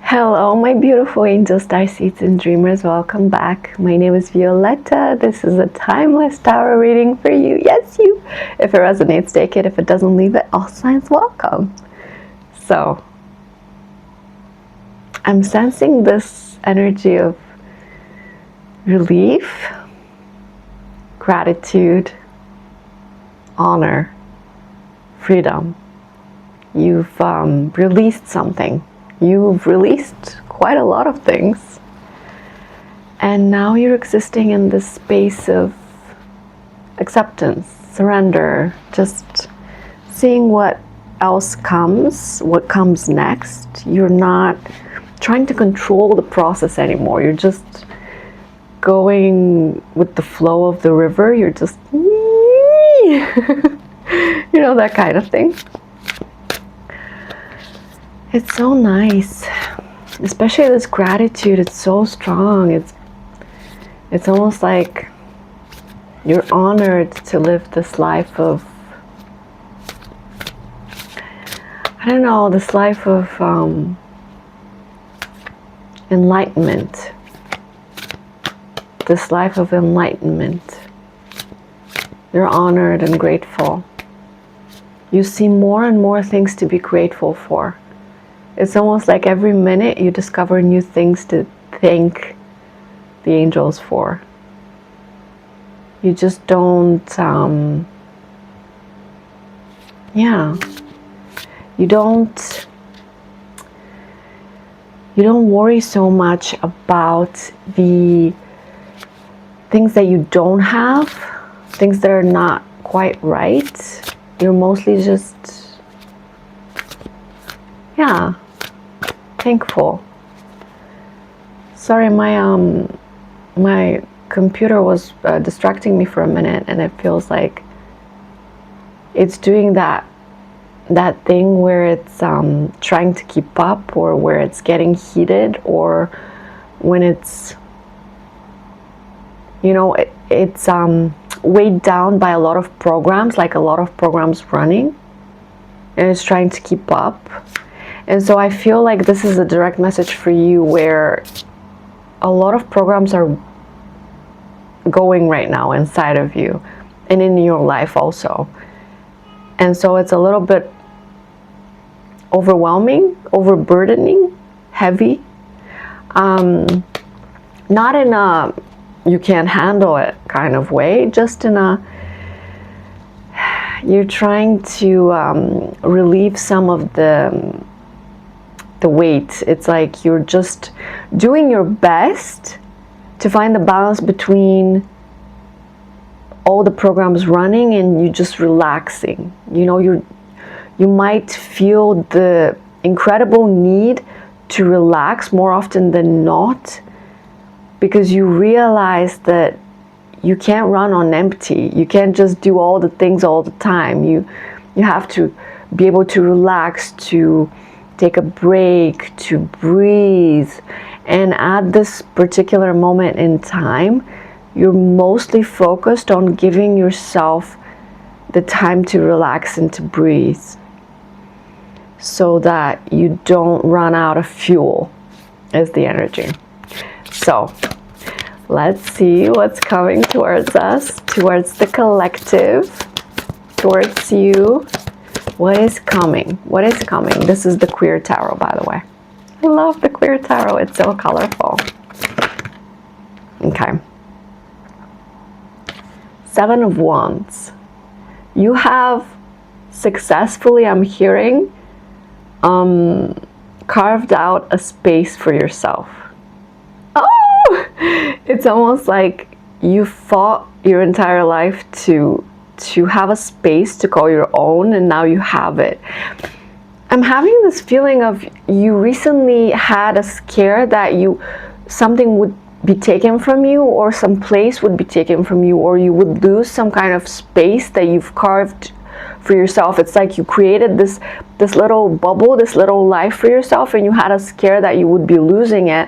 Hello, my beautiful angels, starseeds, and dreamers. Welcome back. My name is Violeta. This is a timeless tarot reading for you. Yes, you. If it resonates, take it. If it doesn't, leave it. All signs welcome. So, I'm sensing this energy of relief, gratitude, honor, freedom. You've released something. You've released quite a lot of things. And now you're existing in this space of acceptance, surrender, just seeing what else comes, what comes next. You're not trying to control the process anymore. You're just going with the flow of the river. You're just, you know, that kind of thing. It's so nice, especially this gratitude. It's so strong. It's almost like you're honored to live this life of, I don't know, this life of enlightenment. This life of enlightenment. You're honored and grateful. You see more and more things to be grateful for. It's almost like every minute you discover new things to thank the angels for. You just don't, you don't worry so much about the things that you don't have, things that are not quite right. You're mostly just, thankful. Sorry, my computer was distracting me for a minute, and it feels like it's doing that thing where it's trying to keep up, or where it's getting heated, or when it's, you know, it's weighed down by a lot of programs, like a lot of programs running, and it's trying to keep up. And so I feel like this is a direct message for you, where a lot of programs are going right now inside of you and in your life also. And so it's a little bit overwhelming, overburdening, heavy. Not in a you can't handle it kind of way, just in a you're trying to relieve some of the weight. It's like you're just doing your best to find the balance between all the programs running and you just relaxing. You know, you might feel the incredible need to relax more often than not, because you realize that you can't run on empty. You can't just do all the things all the time. You have to be able to relax, to take a break, to breathe. And at this particular moment in time, you're mostly focused on giving yourself the time to relax and to breathe, so that you don't run out of fuel, is the energy. So let's see what's coming towards us, towards the collective, towards you. What is coming? What is coming? This is the Queer Tarot, by the way. I love the Queer Tarot. It's so colorful. Okay. 7 of Wands. You have successfully, I'm hearing, carved out a space for yourself. Oh! It's almost like you fought your entire life to have a space to call your own, and now you have it. I'm having this feeling of you recently had a scare that something would be taken from you, or some place would be taken from you, or you would lose some kind of space that you've carved for yourself. It's like you created this little bubble, this little life for yourself, and you had a scare that you would be losing it,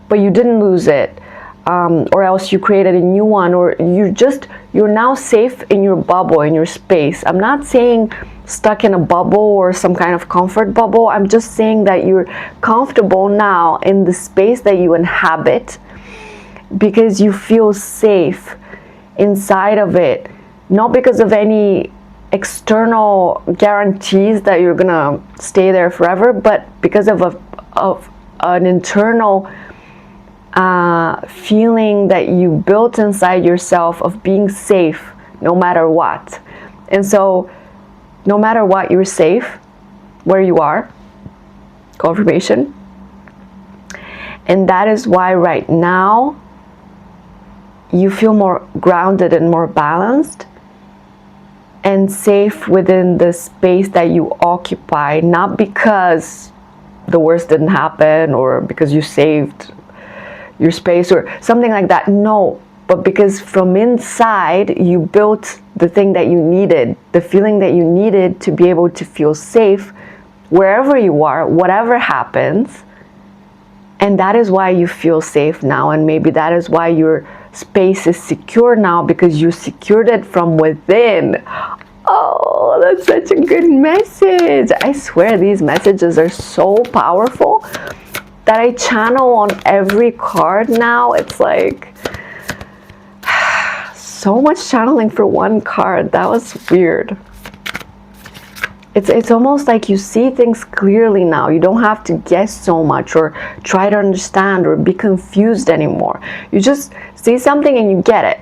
but you didn't lose it. Or else you created a new one, or you're now safe in your bubble, in your space. I'm not saying stuck in a bubble or some kind of comfort bubble. I'm just saying that you're comfortable now in the space that you inhabit because you feel safe inside of it, not because of any external guarantees that you're gonna stay there forever, but because of an internal feeling that you built inside yourself of being safe no matter what. And so no matter what, you're safe where you are. Confirmation. And that is why right now you feel more grounded and more balanced and safe within the space that you occupy, not because the worst didn't happen or because you saved your space or something like that. No, but because from inside you built the thing that you needed, the feeling that you needed to be able to feel safe wherever you are, whatever happens. And that is why you feel safe now, and maybe that is why your space is secure now, because you secured it from within. Oh, that's such a good message. I swear these messages are so powerful that I channel on every card now. It's like so much channeling for one card. That was weird. It's almost like you see things clearly now. You don't have to guess so much or try to understand or be confused anymore. You just see something and you get it.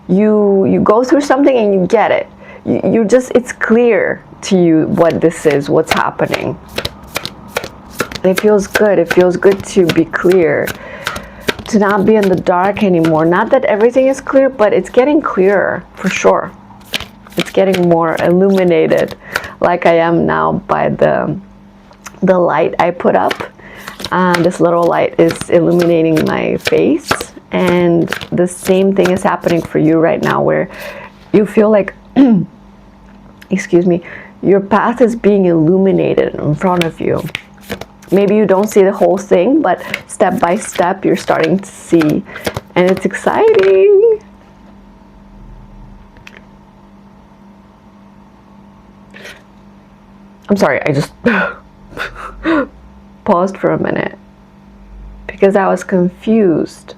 You go through something and you get it. You just, it's clear to you what this is, what's happening. And it feels good. It feels good to be clear, to not be in the dark anymore. Not that everything is clear, but it's getting clearer for sure. It's getting more illuminated, like I am now by the light I put up. This little light is illuminating my face, and the same thing is happening for you right now, where you feel like excuse me, your path is being illuminated in front of you. Maybe you don't see the whole thing, but step by step you're starting to see, and it's exciting. I'm sorry, I just paused for a minute because I was confused.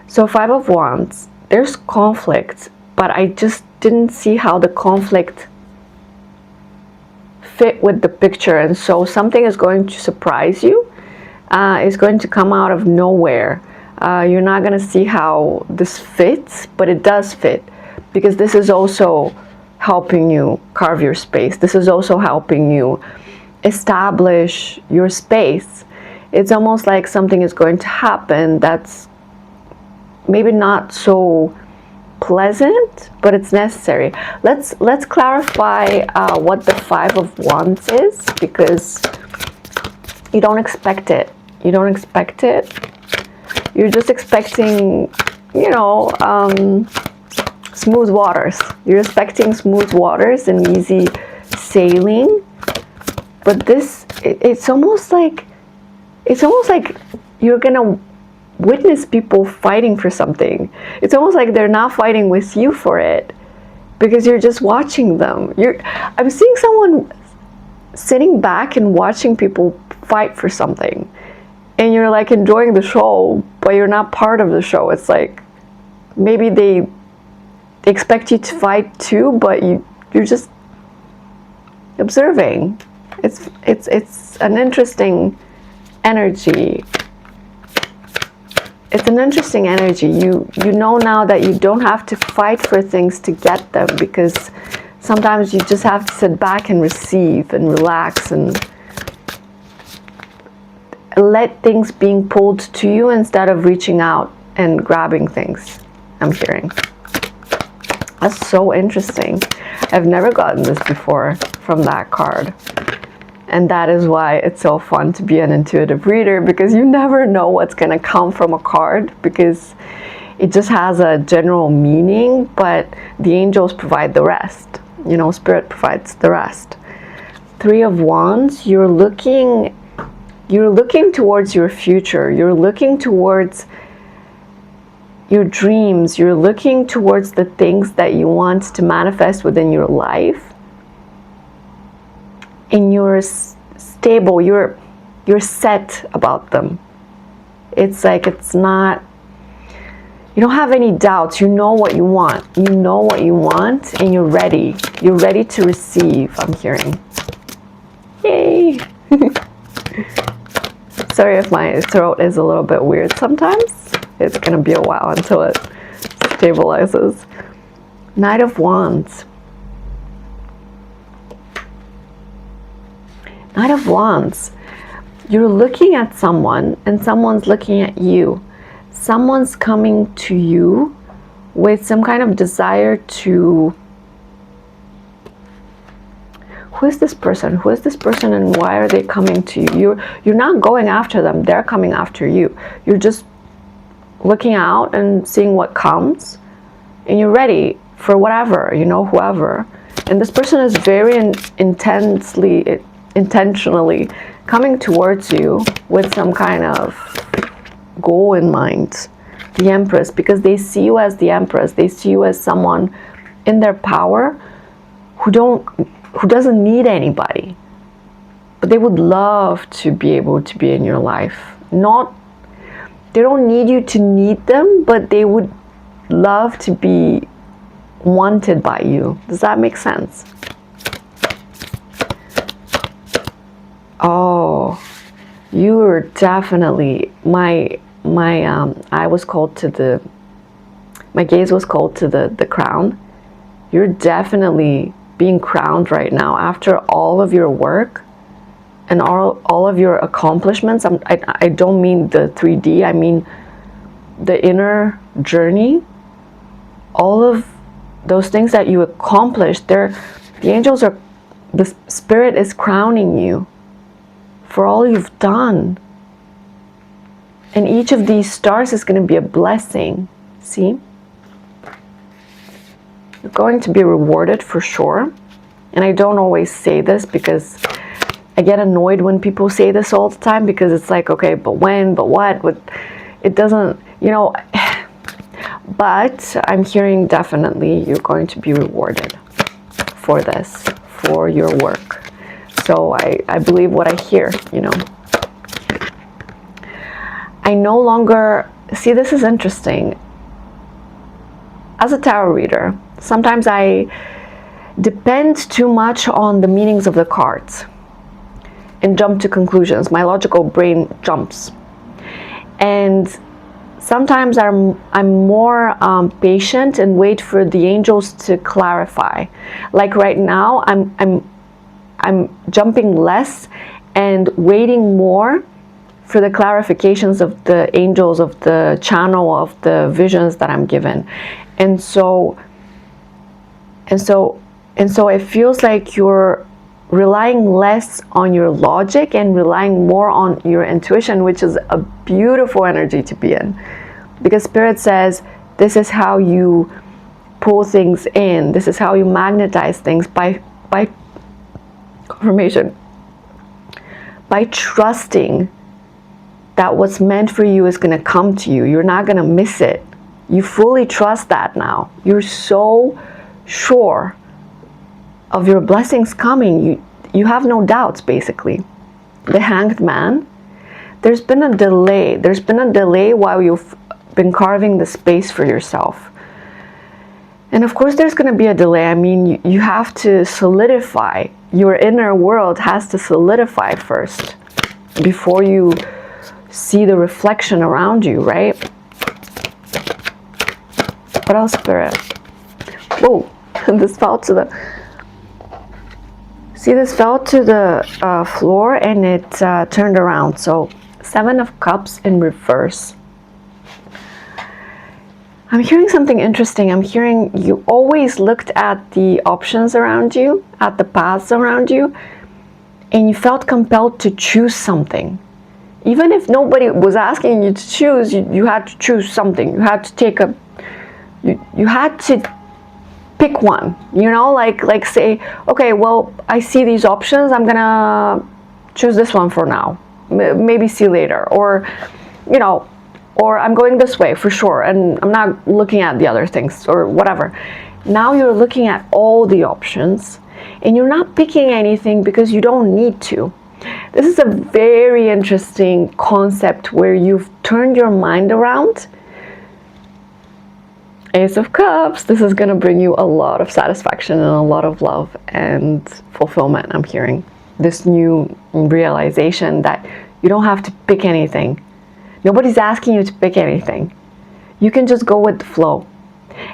So 5 of Wands, there's conflict, but I just didn't see how the conflict fit with the picture, and so something is going to surprise you. It's going to come out of nowhere. You're not going to see how this fits, but it does fit, because this is also helping you carve your space. This is also helping you establish your space. It's almost like something is going to happen that's maybe not so pleasant, but it's necessary. Let's clarify what the 5 of Wands is, because you don't expect it. You don't expect it. You're just expecting, you know, smooth waters. You're expecting smooth waters and easy sailing. But this, it's almost like you're gonna witness people fighting for something. It's almost like they're not fighting with you for it, because you're just watching them. I'm seeing someone sitting back and watching people fight for something, and you're like enjoying the show, but you're not part of the show. It's like maybe they expect you to fight too, but you're just observing. It's an interesting energy. It's an interesting energy. You know now that you don't have to fight for things to get them, because sometimes you just have to sit back and receive and relax and let things being pulled to you instead of reaching out and grabbing things. I'm hearing. That's so interesting. I've never gotten this before from that card. And that is why it's so fun to be an intuitive reader, because you never know what's going to come from a card, because it just has a general meaning, but the angels provide the rest. You know, Spirit provides the rest. 3 of Wands, you're looking towards your future. You're looking towards your dreams. You're looking towards the things that you want to manifest within your life. and you're stable, you're set about them. It's like, it's not, you don't have any doubts. You know what you want. You know what you want, and you're ready. You're ready to receive, I'm hearing. Yay! Sorry if my throat is a little bit weird sometimes. It's gonna be a while until it stabilizes. Knight of Wands. Knight of Wands. You're looking at someone, and someone's looking at you. Someone's coming to you with some kind of desire to... Who is this person? Who is this person, and why are they coming to you? You're not going after them. They're coming after you. You're just looking out and seeing what comes, and you're ready for whatever, you know, whoever. And this person is very intentionally coming towards you with some kind of goal in mind. The Empress, because they see you as the Empress. They see you as someone in their power who doesn't need anybody, but they would love to be able to be in your life. They don't need you to need them, but they would love to be wanted by you. Does that make sense? Oh, you are definitely my eye was called to the, my gaze was called to the crown. You're definitely being crowned right now after all of your work and all of your accomplishments. I don't mean the 3D, I mean the inner journey. All of those things that you accomplished, the angels are, the spirit is crowning you for all you've done. And each of these stars is going to be a blessing. See? You're going to be rewarded for sure. And I don't always say this because I get annoyed when people say this all the time, because it's like, okay, but when, but what? It doesn't, you know. But I'm hearing definitely you're going to be rewarded for this, for your work. So I believe what I hear, you know. I no longer, see, this is interesting. As a tarot reader, sometimes I depend too much on the meanings of the cards and jump to conclusions. My logical brain jumps. And sometimes I'm more patient and wait for the angels to clarify. Like right now, I'm jumping less and waiting more for the clarifications of the angels, of the channel, of the visions that I'm given. And so it feels like you're relying less on your logic and relying more on your intuition, which is a beautiful energy to be in. Because Spirit says, this is how you pull things in. This is how you magnetize things, by confirmation. By trusting that what's meant for you is going to come to you. You're not going to miss it. You fully trust that now. You're so sure of your blessings coming. You have no doubts, basically. The Hanged Man. There's been a delay. There's been a delay while you've been carving the space for yourself. And of course there's going to be a delay. I mean, you have to solidify. Your inner world has to solidify first before you see the reflection around you, right? What else, Spirit? Whoa, this fell to the... See, this fell to the floor and it turned around. So, 7 of Cups in reverse. I'm hearing something interesting. I'm hearing you always looked at the options around you, at the paths around you, and you felt compelled to choose something. Even if nobody was asking you to choose, you had to choose something. You had to take a... You had to pick one, you know, like say, okay, well, I see these options, I'm gonna choose this one for now, maybe see later, or, you know, or I'm going this way for sure, and I'm not looking at the other things, or whatever. Now you're looking at all the options, and you're not picking anything because you don't need to. This is a very interesting concept where you've turned your mind around. Ace of Cups, this is going to bring you a lot of satisfaction and a lot of love and fulfillment. I'm hearing this new realization that you don't have to pick anything. Nobody's asking you to pick anything. You can just go with the flow.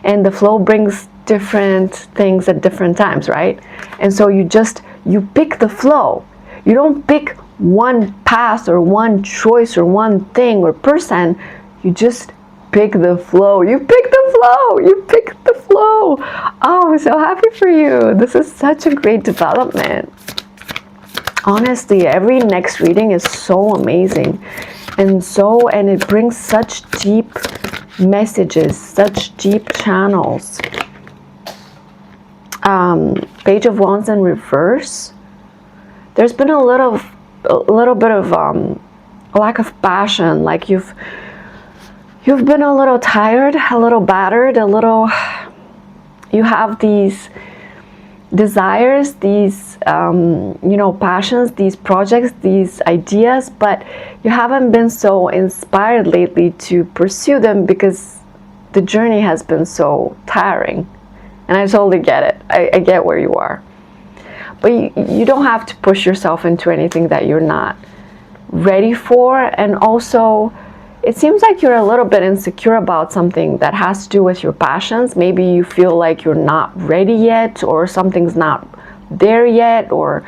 And the flow brings different things at different times, right? And so you pick the flow. You don't pick one path or one choice or one thing or person. You just pick the flow. You pick the flow. You pick the flow. Oh, I'm so happy for you. This is such a great development. Honestly, every next reading is so amazing. And it brings such deep messages, such deep channels. Page of Wands in reverse. There's been a little bit of lack of passion. Like you've been a little tired, a little battered, you have these desires, these passions, these projects, these ideas, but you haven't been so inspired lately to pursue them because the journey has been so tiring. And I totally get it. I get where you are. But you don't have to push yourself into anything that you're not ready for. And also, it seems like you're a little bit insecure about something that has to do with your passions. Maybe you feel like you're not ready yet, or something's not there yet, or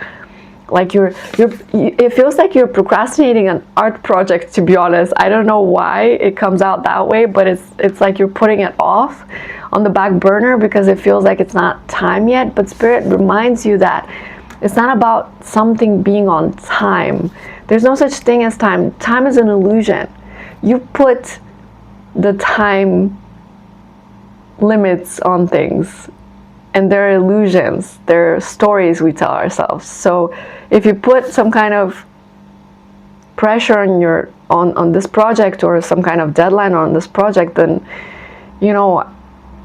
like it feels like you're procrastinating an art project, to be honest. I don't know why it comes out that way, but it's like you're putting it off on the back burner because it feels like it's not time yet. But Spirit reminds you that it's not about something being on time. There's no such thing as time. Time is an illusion. You put the time limits on things, and they're illusions. They're stories we tell ourselves. So if you put some kind of pressure on this project, or some kind of deadline on this project, then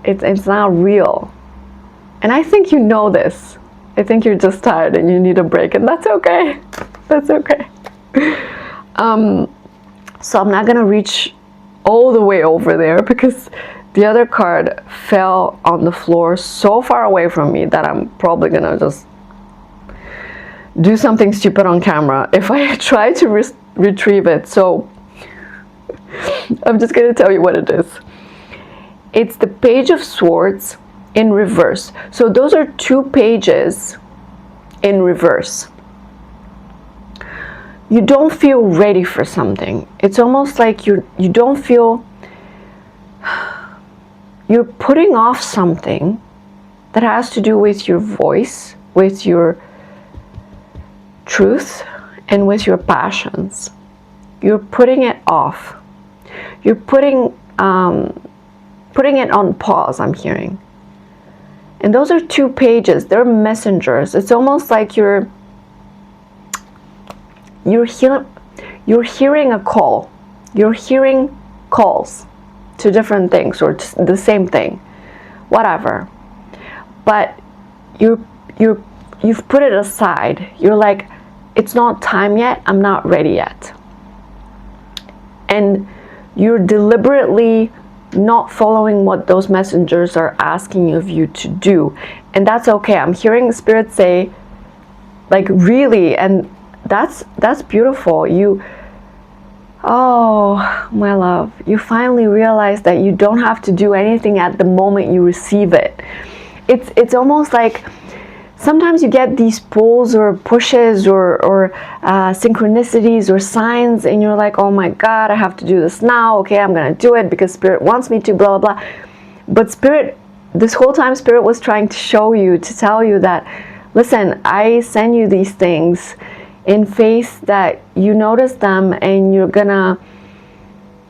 it's not real. And I think you know this. I think you're just tired and you need a break, and that's okay. That's okay. So I'm not gonna reach all the way over there because the other card fell on the floor so far away from me that I'm probably gonna just do something stupid on camera if I try to retrieve it. So I'm just gonna tell you what it is. It's the Page of Swords in reverse. So those are two pages in reverse. You don't feel ready for something. It's almost like you don't feel, you're putting off something that has to do with your voice, with your truth, and with your passions. You're putting it off. You're putting it on pause, I'm hearing. And those are two pages. They're messengers. It's almost like you're hearing a call. You're hearing calls to different things, or the same thing, whatever. But you've put it aside. You're like, it's not time yet. I'm not ready yet. And you're deliberately not following what those messengers are asking of you to do, and that's okay. I'm hearing Spirit say, like, really, and that's beautiful. Oh my love, you finally realize that you don't have to do anything at the moment you receive it. It's almost like sometimes you get these pulls or pushes or synchronicities or signs, and you're like, oh my God, I have to do this now. Okay, I'm gonna do it because Spirit wants me to, blah, blah, blah. But Spirit, this whole time, Spirit was trying to show you, to tell you that, listen, I send you these things in faith that you notice them, and you're gonna,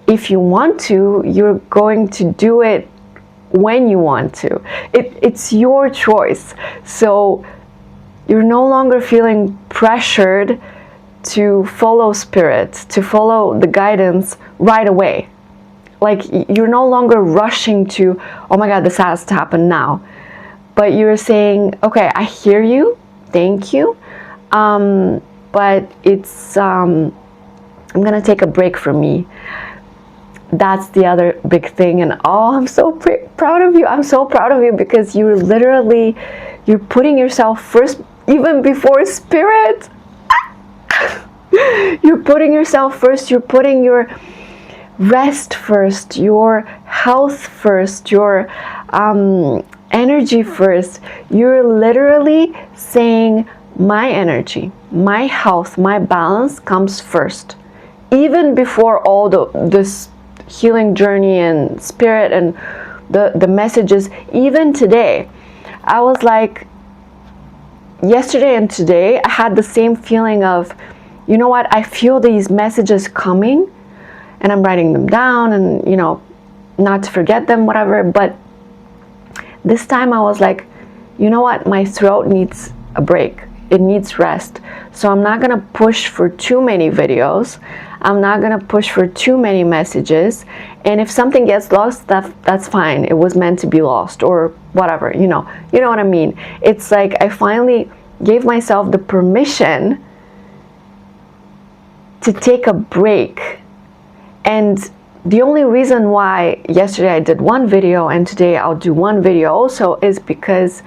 if you want to, you're going to do it when you want to. It's your choice. So you're no longer feeling pressured to follow Spirit, to follow the guidance right away. Like, you're no longer rushing to, oh my God, this has to happen now. but you're saying, okay, I hear you, thank you, but it's I'm gonna take a break from me. That's the other big thing. And oh, I'm so proud of you. I'm so proud of you, because you're putting yourself first, even before spirit. You're putting yourself first. You're putting your rest first, your health first, your energy first. You're literally saying, my energy, my health, my balance comes first, even before all this healing journey and spirit and the messages. Even today, I was like, yesterday and today, I had the same feeling of, you know what, I feel these messages coming, and I'm writing them down, and you know, not to forget them, whatever. But this time I was like, you know what, my throat needs a break, it needs rest. So I'm not gonna push for too many videos, I'm not gonna push for too many messages, and if something gets lost, that's fine, it was meant to be lost, or whatever, you know what I mean. It's like I finally gave myself the permission to take a break. And the only reason why yesterday I did one video and today I'll do one video also is because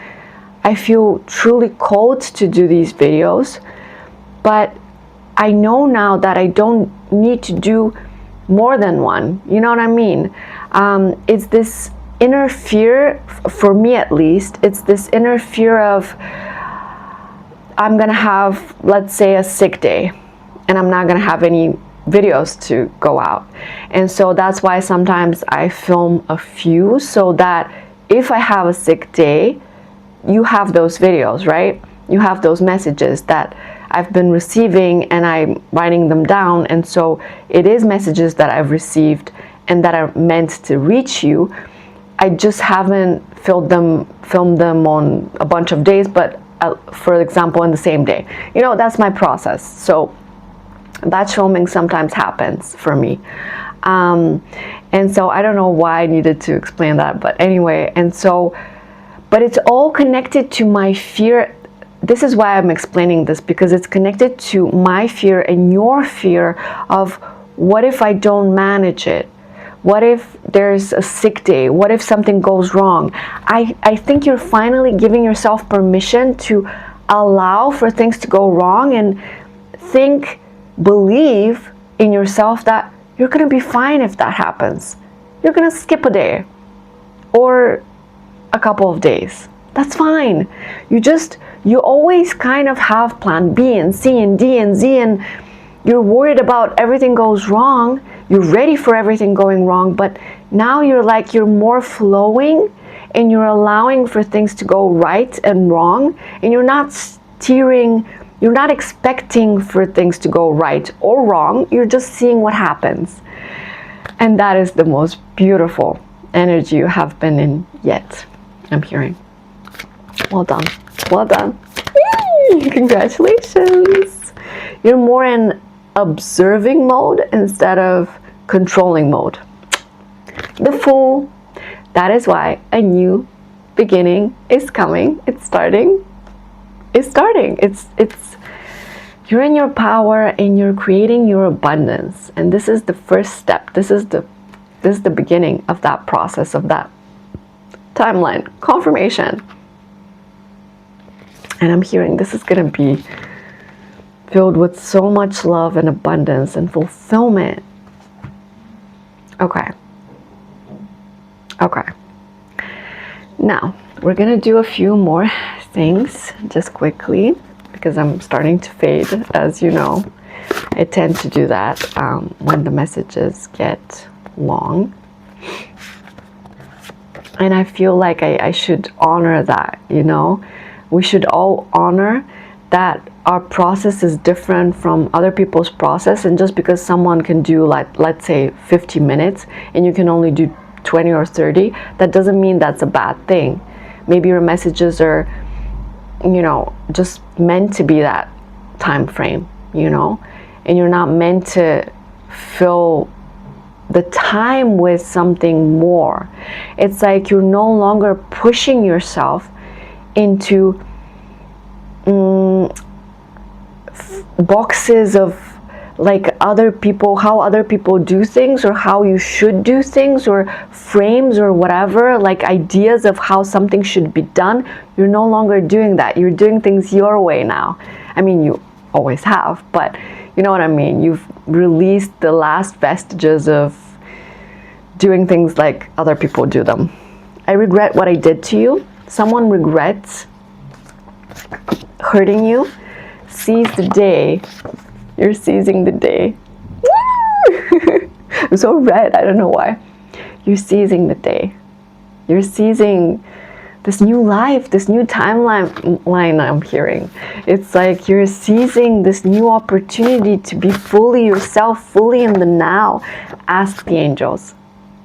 I feel truly called to do these videos. But I know now that I don't need to do more than one. You know what I mean? It's this inner fear, for me at least, it's this inner fear of, I'm gonna have, let's say, a sick day, and I'm not gonna have any videos to go out. And so that's why sometimes I film a few, so that if I have a sick day, you have those videos, right? You have those messages that I've been receiving, and I'm writing them down. And so it is messages that I've received and that are meant to reach you. I just haven't filmed them on a bunch of days, but for example, in the same day. You know, that's my process. So batch filming sometimes happens for me. And so I don't know why I needed to explain that, but anyway, and so, but it's all connected to my fear. This is why I'm explaining this, because it's connected to my fear and your fear of, what if I don't manage it? What if there's a sick day? What if something goes wrong? I think you're finally giving yourself permission to allow for things to go wrong, and believe in yourself that you're gonna be fine if that happens. You're gonna skip a day or a couple of days. That's fine. You always kind of have plan B and C and D and Z, and you're worried about everything goes wrong. You're ready for everything going wrong, but now you're more flowing, and you're allowing for things to go right and wrong, and you're not expecting for things to go right or wrong. You're just seeing what happens. And that is the most beautiful energy you have been in yet, I'm hearing. Well done. Well done. Yay! Congratulations. You're more in observing mode instead of controlling mode. The Fool. That is why a new beginning is coming. It's starting. You're in your power, and you're creating your abundance. And this is the first step. This is the beginning of that process, of that timeline, confirmation. And I'm hearing this is going to be filled with so much love and abundance and fulfillment. Okay. Now, we're going to do a few more things just quickly, because I'm starting to fade, as you know. I tend to do that when the messages get long. And I feel like I should honor that, you know. We should all honor that our process is different from other people's process. And just because someone can do, like, let's say 50 minutes and you can only do 20 or 30, that doesn't mean that's a bad thing. Maybe your messages are, you know, just meant to be that time frame, you know, and you're not meant to fill the time with something more. It's like you're no longer pushing yourself. into boxes of like other people, how other people do things, or how you should do things, or frames or whatever, like ideas of how something should be done. You're no longer doing that. You're doing things your way now. I mean, you always have, but you know what I mean. You've released the last vestiges of doing things like other people do them. I regret what I did to you. Someone regrets hurting you. Seize the day. You're seizing the day. I'm so red, I don't know why. You're seizing the day. You're seizing this new life, this new timeline I'm hearing. It's like you're seizing this new opportunity to be fully yourself, fully in the now. Ask the angels.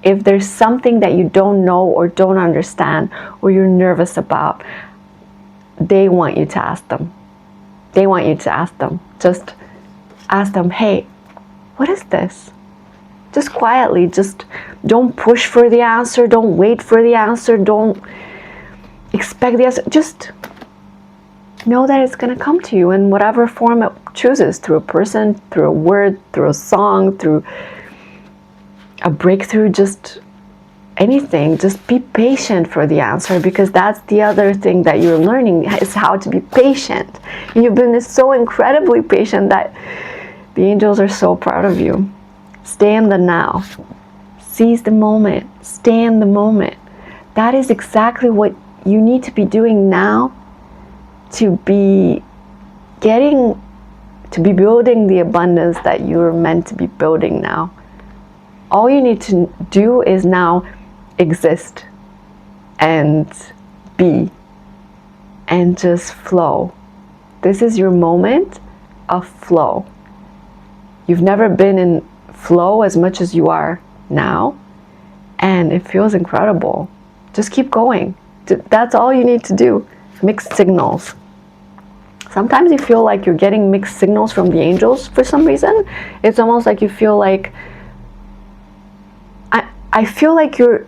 If there's something that you don't know or don't understand or you're nervous about, they want you to ask them. They want you to ask them. Just ask them, hey, what is this? Just quietly, just don't push for the answer, don't wait for the answer, don't expect the answer. Just know that it's going to come to you in whatever form it chooses, through a person, through a word, through a song, through a breakthrough, just anything. Just be patient for the answer, because that's the other thing that you're learning, is how to be patient. And you've been so incredibly patient that the angels are so proud of you. Stay in the now. Seize the moment. Stay in the moment. That is exactly what you need to be doing now to be building the abundance that you're meant to be building now. All you need to do is now exist and be and just flow. This is your moment of flow. You've never been in flow as much as you are now, and it feels incredible. Just keep going. That's all you need to do. Mixed signals. Sometimes you feel like you're getting mixed signals from the angels for some reason. It's almost like you feel like, I feel like you're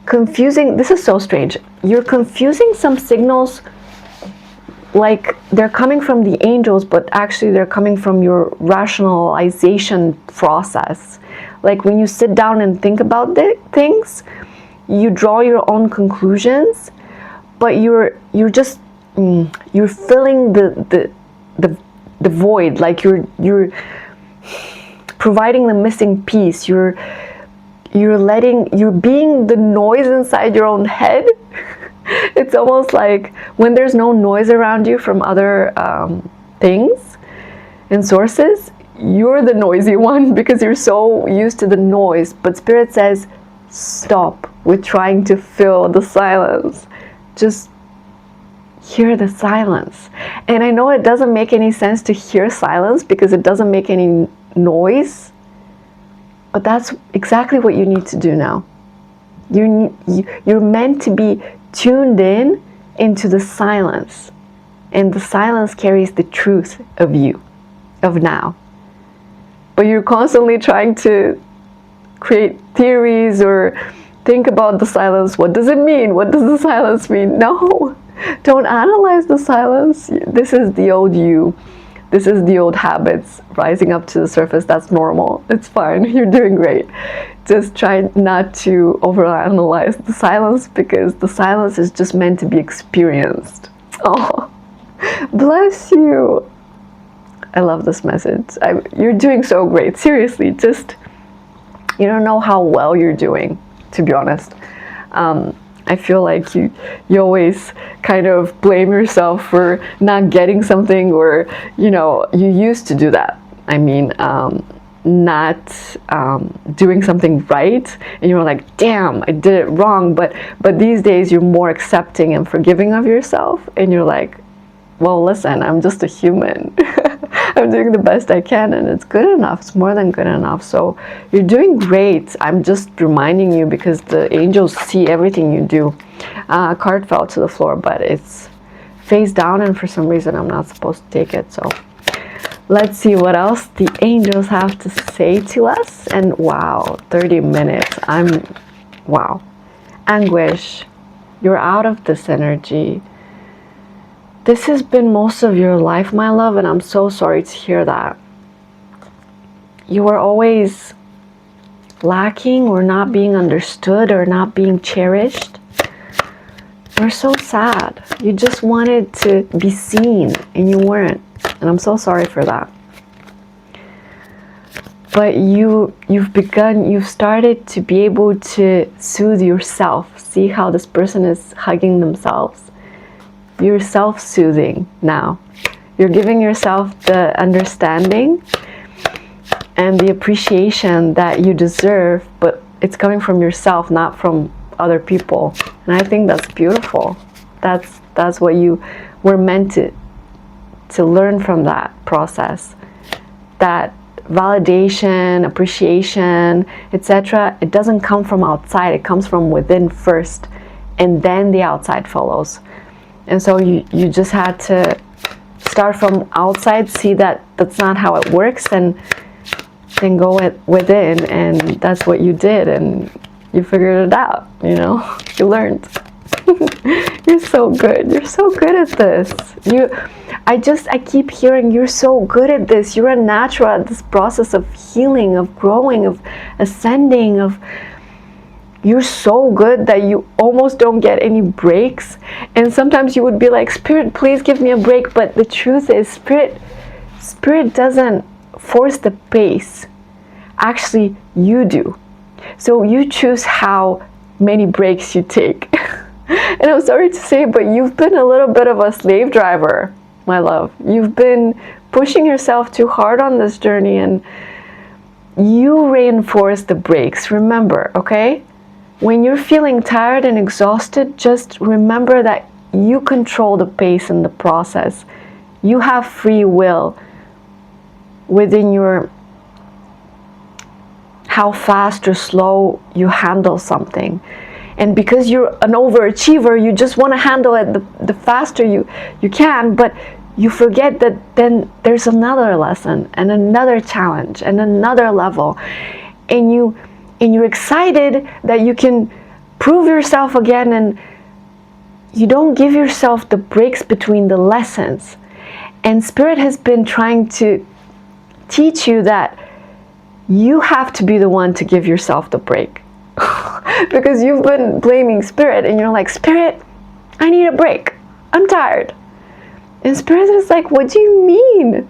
confusing. This is so strange. You're confusing some signals like they're coming from the angels, but actually they're coming from your rationalization process. Like when you sit down and think about things, you draw your own conclusions, but you're filling the void. Like you're providing the missing piece. You're being the noise inside your own head. It's almost like when there's no noise around you from other things and sources, you're the noisy one because you're so used to the noise. But Spirit says, stop with trying to fill the silence. Just hear the silence. And I know it doesn't make any sense to hear silence because it doesn't make any noise. But that's exactly what you need to do now. You're meant to be tuned in into the silence. And the silence carries the truth of you, of now. But you're constantly trying to create theories or think about the silence. What does it mean? What does the silence mean? No, don't analyze the silence. This is the old you. This is the old habits rising up to the surface. That's normal. It's fine. You're doing great. Just try not to overanalyze the silence because the silence is just meant to be experienced. Oh, bless you. I love this message. You're doing so great. Seriously, just, you don't know how well you're doing, to be honest. I feel like you always kind of blame yourself for not getting something, or, you know, you used to do that. I mean, not doing something right, and you're like, damn, I did it wrong. But these days you're more accepting and forgiving of yourself, and you're like, well, listen, I'm just a human. I'm doing the best I can, and it's good enough. It's more than good enough. So you're doing great. I'm just reminding you because the angels see everything you do. A card fell to the floor, but it's face down, and for some reason I'm not supposed to take it. So let's see what else the angels have to say to us. And wow, 30 minutes. Wow. Anguish, you're out of this energy. this has been most of your life, my love, and I'm so sorry to hear that. You were always lacking or not being understood or not being cherished. You're so sad. You just wanted to be seen and you weren't. And I'm so sorry for that. But you've started to be able to soothe yourself. See how this person is hugging themselves. You're self-soothing now. You're giving yourself the understanding and the appreciation that you deserve, but it's coming from yourself, not from other people. And I think that's beautiful. That's what you were meant to learn from that process. That validation, appreciation, etc., it doesn't come from outside, it comes from within first, and then the outside follows. And so you just had to start from outside, see that that's not how it works, and then go within, and that's what you did, and you figured it out, you know, you learned. You're so good. You're so good at this. I keep hearing you're so good at this. You're a natural at this process of healing, of growing, of ascending, you're so good that you almost don't get any breaks. And sometimes you would be like, Spirit, please give me a break. But the truth is, Spirit doesn't force the pace. Actually, you do. So you choose how many breaks you take. And I'm sorry to say, but you've been a little bit of a slave driver, my love. You've been pushing yourself too hard on this journey, and you reinforce the breaks. Remember, okay? When you're feeling tired and exhausted, just remember that you control the pace and the process. You have free will within your how fast or slow you handle something. And because you're an overachiever, you just want to handle it the faster you can, but you forget that then there's another lesson and another challenge and another level. And you're excited that you can prove yourself again, and you don't give yourself the breaks between the lessons. And Spirit has been trying to teach you that you have to be the one to give yourself the break. Because you've been blaming Spirit, and you're like, Spirit, I need a break. I'm tired. And Spirit is like, what do you mean?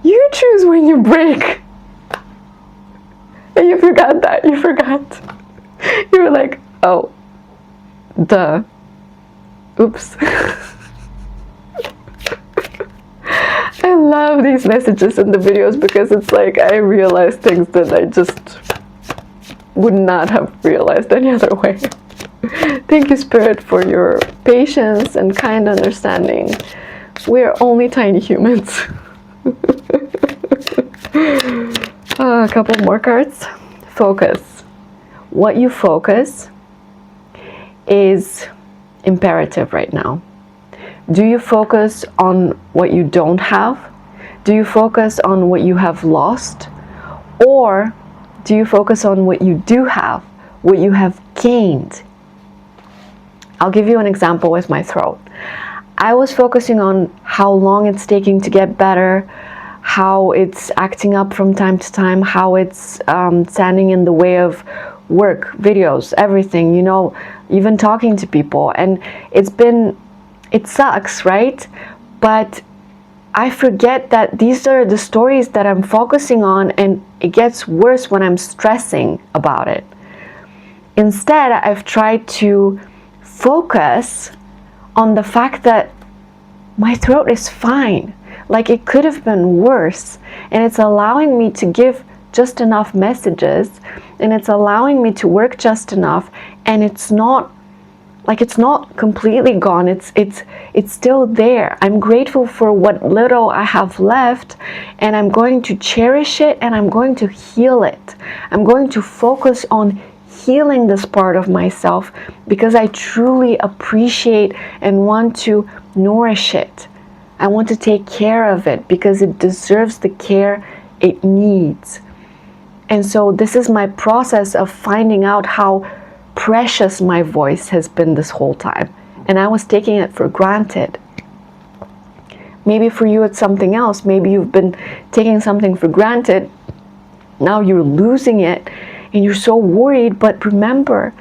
You choose when you break. And you forgot that. You forgot. You were like, oh, duh. Oops. I love these messages in the videos because it's like I realize things that I just would not have realized any other way. Thank you, Spirit, for your patience and kind understanding. We're only tiny humans. A couple more cards. Focus. What you focus is imperative right now. Do you focus on what you don't have? Do you focus on what you have lost? Or do you focus on what you do have, what you have gained? I'll give you an example with my throat. I was focusing on how long it's taking to get better, how it's acting up from time to time, how it's standing in the way of work, videos, everything, you know, even talking to people. And it sucks, right? But I forget that these are the stories that I'm focusing on, and it gets worse when I'm stressing about it. Instead, I've tried to focus on the fact that my throat is fine. Like, it could have been worse, and it's allowing me to give just enough messages, and it's allowing me to work just enough, and it's not completely gone. It's still there. I'm grateful for what little I have left, and I'm going to cherish it, and I'm going to heal it. I'm going to focus on healing this part of myself because I truly appreciate and want to nourish it. I want to take care of it because it deserves the care it needs. And so this is my process of finding out how precious my voice has been this whole time. And I was taking it for granted. Maybe for you it's something else. Maybe you've been taking something for granted. Now you're losing it and you're so worried. But remember,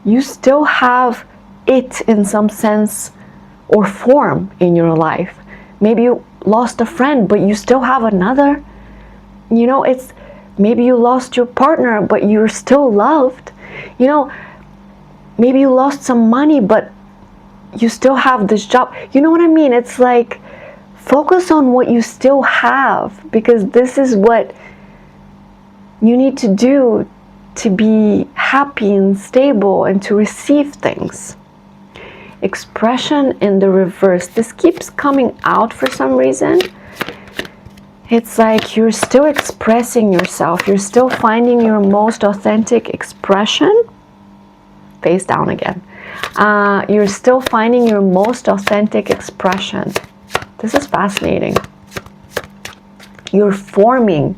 you still have it in some sense or form in your life. Maybe you lost a friend, but you still have another. You know, it's maybe you lost your partner, but you're still loved. You know, maybe you lost some money, but you still have this job. You know what I mean? It's like, focus on what you still have, because this is what you need to do to be happy and stable and to receive things. Expression in the reverse. This keeps coming out for some reason. It's like you're still expressing yourself. You're still finding your most authentic expression. Face down again. You're still finding your most authentic expression. This is fascinating. You're forming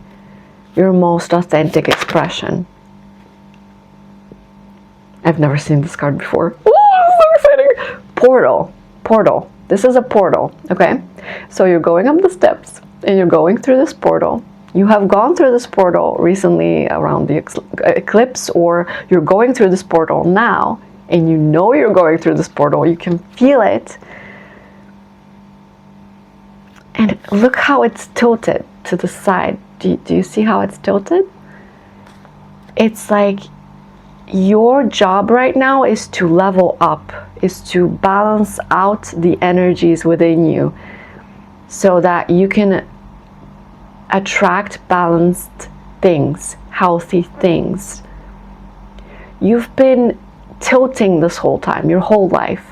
your most authentic expression. I've never seen this card before. Oh, so exciting. Portal. Portal. This is a portal, okay? So you're going up the steps and you're going through this portal. You have gone through this portal recently around the eclipse, or you're going through this portal now, and you know you're going through this portal. You can feel it. And look how it's tilted to the side. Do you see how it's tilted? It's like your job right now is to level up, is to balance out the energies within you so that you can attract balanced things, healthy things. You've been tilting this whole time, your whole life,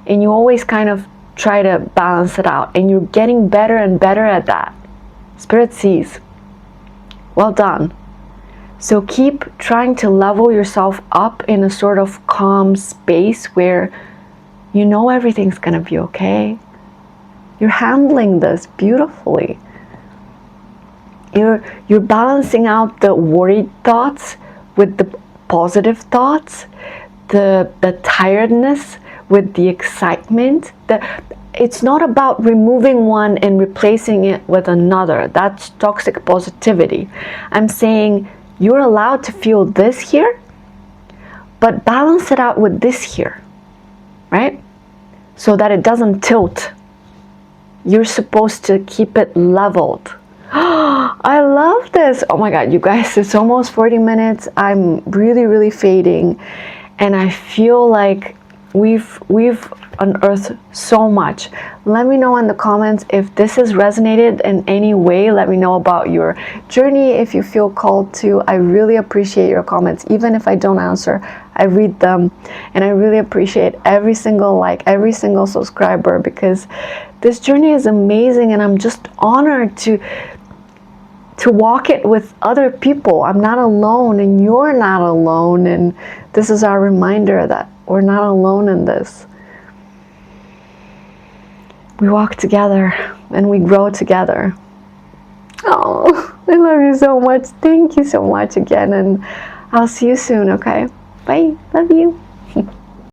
and you always kind of try to balance it out, and you're getting better and better at that. Spirit sees. Well done. So keep trying to level yourself up in a sort of calm space where you know everything's gonna be okay. You're handling this beautifully. You're balancing out the worried thoughts with the positive thoughts, the tiredness with the excitement. It's not about removing one and replacing it with another. That's toxic positivity. I'm saying you're allowed to feel this here, but balance it out with this here, right? So that it doesn't tilt. You're supposed to keep it leveled. I love this. Oh my God, you guys, it's almost 40 minutes. I'm really fading, and I feel like we've unearthed so much. Let me know in the comments if this has resonated in any way. Let me know about your journey if you feel called to. I really appreciate your comments. Even if I don't answer, I read them, and I really appreciate every single like, every single subscriber, because this journey is amazing, and I'm just honored to walk it with other people. I'm not alone, and you're not alone, and this is our reminder that we're not alone in this. We walk together and we grow together. Oh, I love you so much. Thank you so much again, and I'll see you soon, okay? Bye. Love you.